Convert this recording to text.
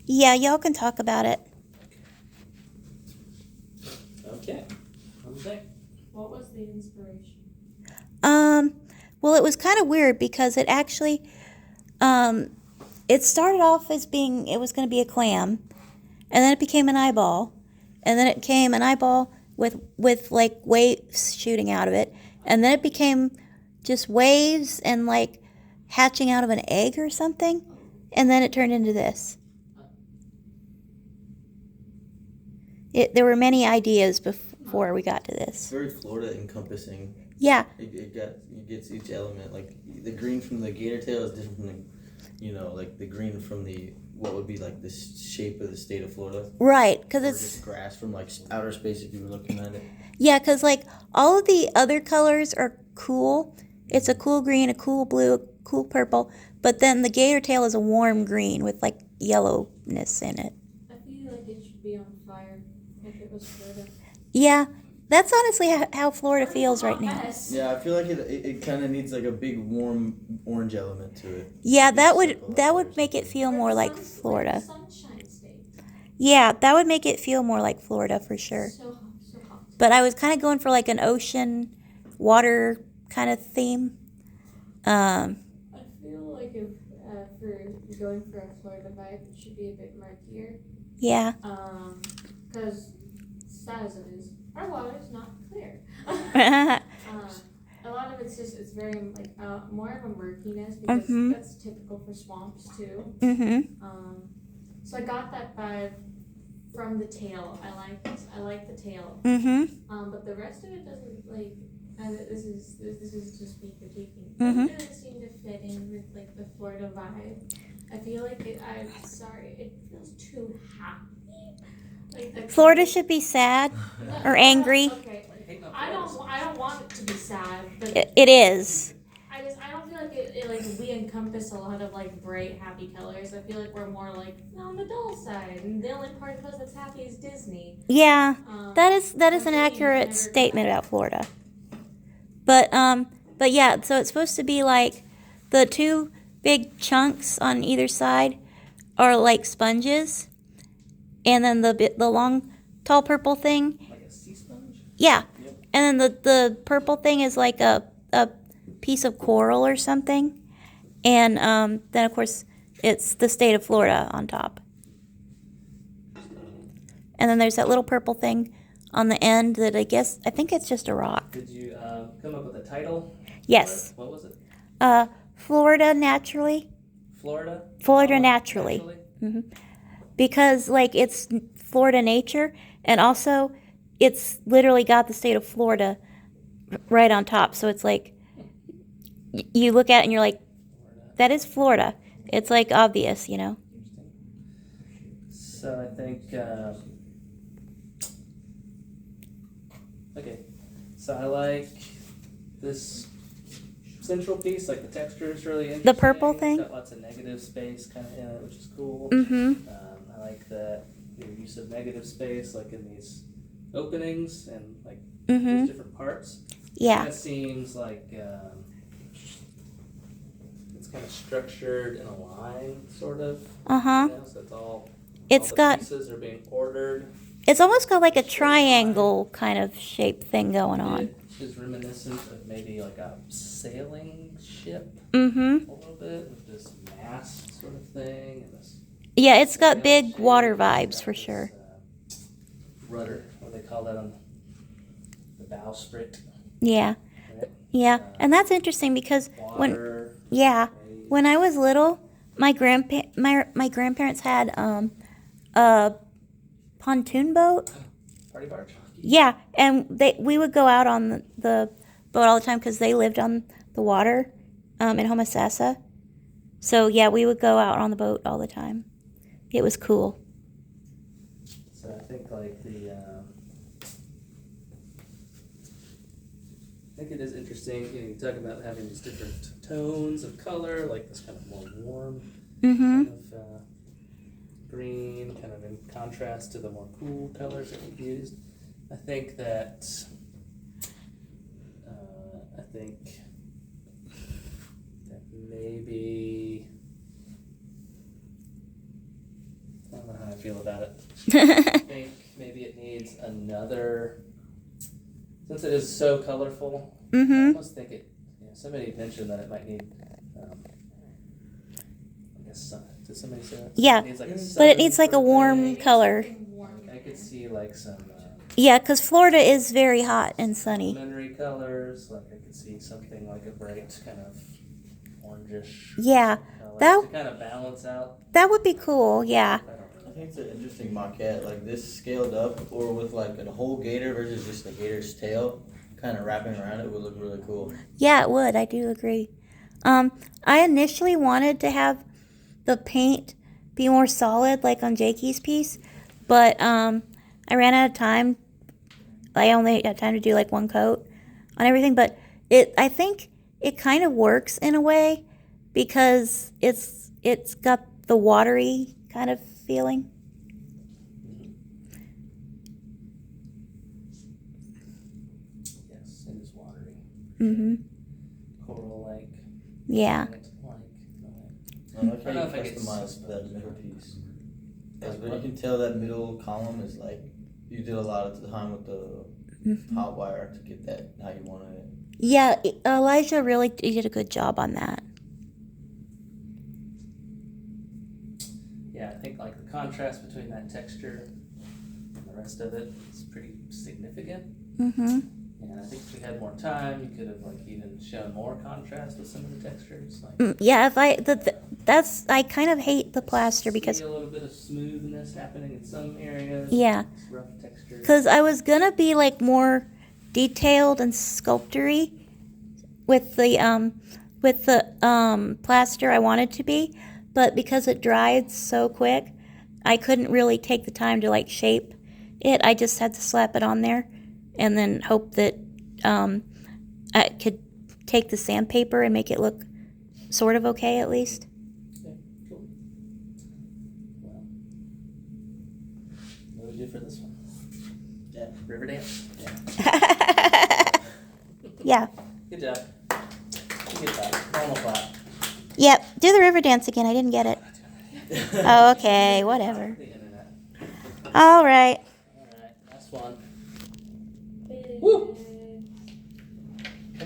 Yeah, y'all can talk about it. Okay. What was the inspiration? Well, it was kind of weird because it actually, it started off as being, it was going to be a clam, and then it became an eyeball, and then it became an eyeball with like waves shooting out of it, and then it became just waves and like hatching out of an egg or something, and then it turned into this. There were many ideas before we got to It's this. very Florida encompassing. Yeah. It gets each element. Like the green from the gator tail is different from like the green from the what would be like the shape of the state of Florida. Right, because Or it's just grass from like outer space if you were looking at it. yeah, because like all of the other colors are cool. It's a cool green, a cool blue, a cool purple, but then the gator tail is a warm green with like yellowness in it. I feel like it should be on fire if it was Florida. Yeah, that's honestly how Florida feels right now. Yes. Yeah, I feel like it kind of needs like a big warm orange element to it. Yeah, Big that would circle that or would make it something. feel more like Florida. Sunshine State. Yeah, that would make it feel more like Florida for sure. So hot, so hot. But I was kind of going for like an ocean, water kind of theme. I feel like if for going for a Florida vibe, it should be a bit murkier. Yeah. Because sad as it is, our water is not clear. A lot of it's very like more of a murkiness because that's typical for swamps too. So I got that vibe from the tail. I like the tail. But the rest of it doesn't like. This is just me critiquing. It doesn't seem to fit in with like the Florida vibe. I feel like I'm sorry. It feels too happy. Like Florida should be sad or angry. Okay. I don't want it to be sad, but It is. I don't feel like it like we encompass a lot of like bright happy colors. I feel like we're more like on the dull side, and the only part of us that's happy is Disney. Yeah, that is an accurate statement about Florida. But yeah, so it's supposed to be like the two big chunks on either side are like sponges, and then the long tall purple thing. Like a sea sponge? Yeah, Yep. and then the purple thing is like a piece of coral or something, and then of course it's the state of Florida on top. And then there's that little purple thing on the end that I think it's just a rock. Did you come up with a title? Yes. What was it? Florida naturally. Florida? Florida naturally. Because like it's Florida nature, and also it's literally got the state of Florida right on top. So it's like you look at it and you're like, that is Florida. It's like obvious, you know. So I think okay. So I like this central piece, like the texture is really interesting. The purple thing? It's got lots of negative space kind of in it, which is cool. I like the use of negative space, like in these openings and like these different parts. Yeah. It kind of seems like it's kind of structured in a line, sort of. You know, so it's all the pieces are being ordered. It's almost got like a triangle kind of shape thing going on. It is reminiscent of maybe like a sailing ship. A little bit with this mast sort of thing and this. Yeah, it's got big water vibes for sure. Rudder, what do they call that on the bowsprit? Yeah. Right? Yeah, and that's interesting because Water, when I was little, my grandparents had a pontoon boat. party barge. Yeah, and we would go out on the boat all the time because they lived on the water in Homosassa. So yeah, we would go out on the boat all the time. It was cool. So I think like I think it is interesting. You talk about having these different tones of color, like this kind of more warm kind of green, kind of in contrast to the more cool colors that we've used. I think that maybe feel about it. I think maybe it needs another, since it is so colorful, I almost think it, somebody mentioned that it might need, I guess, did somebody say that? Yeah, It needs like a but it needs like a sun warm thing. color. Something warm. I could see like some Yeah, because Florida is very hot and sunny. complementary colors, like I could see something like a bright kind of orangish Yeah, color that- to kind of balance out. that would be cool. Yeah. I don't I know. think it's an interesting maquette, like this scaled up or with like a whole gator versus just the gator's tail kind of wrapping around it would look really cool. Yeah, it would. I do agree. I initially wanted to have the paint be more solid, like on Jakey's piece, but I ran out of time. I only got time to do like one coat on everything, but I think it kind of works in a way because it's got the watery kind of feeling. Yes, it is watery. Mhm. Coral-like. Yeah. Like. I like I don't know how if I you could customized that middle piece. Like, but you can tell that middle column is like you did a lot of the time with the hot wire to get that how you wanted it. Yeah, Elijah really did a good job on that. Yeah, I think like the contrast between that texture and the rest of it is pretty significant. Mhm. And I think if we had more time, you could have like even shown more contrast with some of the textures. Like Yeah, if that's I kind of hate the plaster because see a little bit of smoothness happening in some areas. Yeah. It's rough texture. Because I was gonna be like more detailed and sculptury with the plaster I wanted to be, but because it dried so quick, I couldn't really take the time to like shape it. I just had to slap it on there, and then hope that I could take the sandpaper and make it look sort of okay at least. Okay, cool. Well, what do we do for this one? Yeah. River dance? Yeah. Yeah. Good job. Good clap. Normal clap. Yep. Do the river dance again. I didn't get it. Oh, okay. Whatever. The internet. All right. Alright, last one. Big. Woo!